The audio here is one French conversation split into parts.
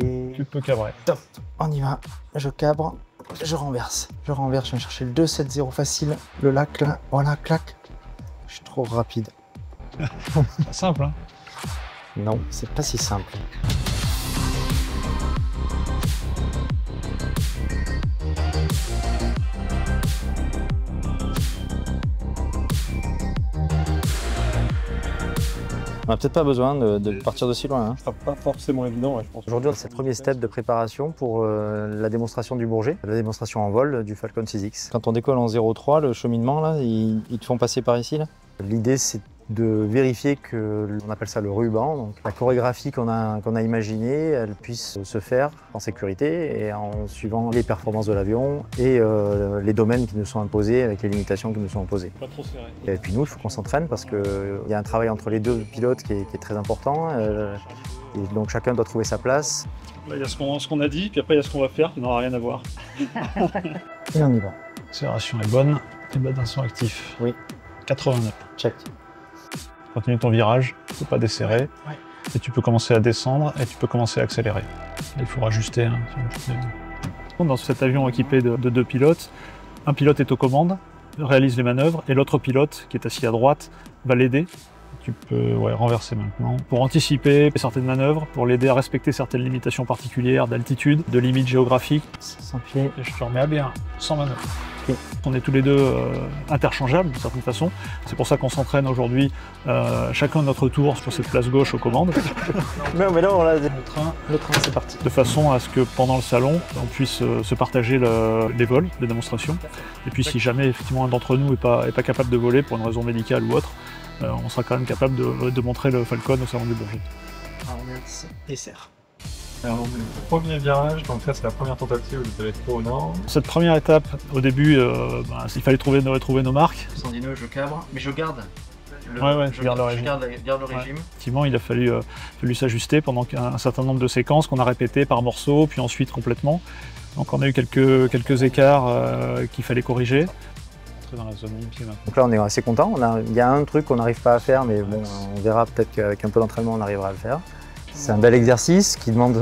Et tu peux cabrer. top, on y va. Je cabre, je renverse. Je renverse, je vais chercher le 2-7-0 facile. Le lac là, voilà, clac. Je suis trop rapide. C'est simple, hein. Non, c'est pas si simple. On n'a peut-être pas besoin de partir de si loin. Hein. Ce sera pas forcément évident, ouais, je pense. Aujourd'hui, c'est le premier step de préparation pour la démonstration du Bourget, la démonstration en vol du Falcon 6X. Quand on décolle en 0,3, le cheminement, là, ils te font passer par ici. L'idée, c'est de vérifier que, on appelle ça le ruban, donc la chorégraphie qu'on a imaginée, elle puisse se faire en sécurité et en suivant les performances de l'avion et les domaines qui nous sont imposés avec les limitations qui nous sont imposées. Pas trop serré. Et puis nous, il faut qu'on s'entraîne parce qu'il y a un travail entre les deux pilotes qui est très important. Et donc chacun doit trouver sa place. Là, il y a ce qu'on a dit, puis après il y a ce qu'on va faire qui n'aura rien à voir. Et on y va. L'accélération est bonne, les badins sont actifs. Oui. 89. Check. Continue ton virage, il ne faut pas desserrer. Ouais. Et tu peux commencer à descendre et tu peux commencer à accélérer. Il faut rajuster. Hein. Dans cet avion équipé de 2 pilotes, un pilote est aux commandes, réalise les manœuvres, et l'autre pilote, qui est assis à droite, va l'aider. Tu peux renverser maintenant. Pour anticiper certaines manœuvres, pour l'aider à respecter certaines limitations particulières d'altitude, de limites géographiques. Sans pied. Et je te remets à bien, sans manœuvre. Okay. On est tous les deux interchangeables d'une certaine façon. C'est pour ça qu'on s'entraîne aujourd'hui chacun de notre tour sur cette place gauche aux commandes. Mais là, on l'a. Le train, c'est parti. De façon à ce que pendant le salon, on puisse se partager les vols, les démonstrations. Et puis si jamais effectivement un d'entre nous n'est pas capable de voler pour une raison médicale ou autre, on sera quand même capable de montrer le Falcon au salon du Bourget. Renverse et serre. Alors, le premier virage, donc ça c'est la première tentative où vous allez trop au nord. Cette première étape, au début, il fallait trouver nos marques. 110 nœuds, je cabre, mais je garde. Je garde le régime. Ouais. Effectivement, il a fallu s'ajuster pendant un certain nombre de séquences qu'on a répétées par morceaux, puis ensuite complètement. Donc on a eu quelques écarts qu'il fallait corriger. Dans la zone Olympique. Donc là on est assez content. Il y a un truc qu'on n'arrive pas à faire, mais bon, on verra peut-être qu'avec un peu d'entraînement on arrivera à le faire. C'est un bel exercice qui demande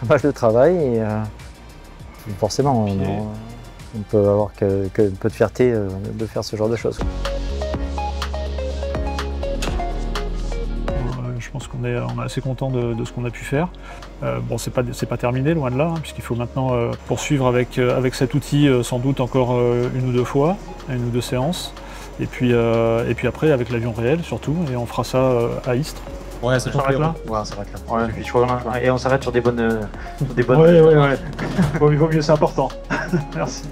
pas mal de travail et forcément on peut avoir un peu de fierté de faire ce genre de choses. Je pense qu'on est assez content de ce qu'on a pu faire. Bon, c'est pas terminé, loin de là, hein, puisqu'il faut maintenant poursuivre avec cet outil sans doute encore 1 ou 2 fois, 1 ou 2 séances. Et puis après avec l'avion réel surtout, et on fera ça à Istres. Ouais, ça s'arrête là. Ouais, on s'arrête là. Ouais. Et on s'arrête sur des bonnes. Ouais. Il vaut mieux, c'est important. Merci.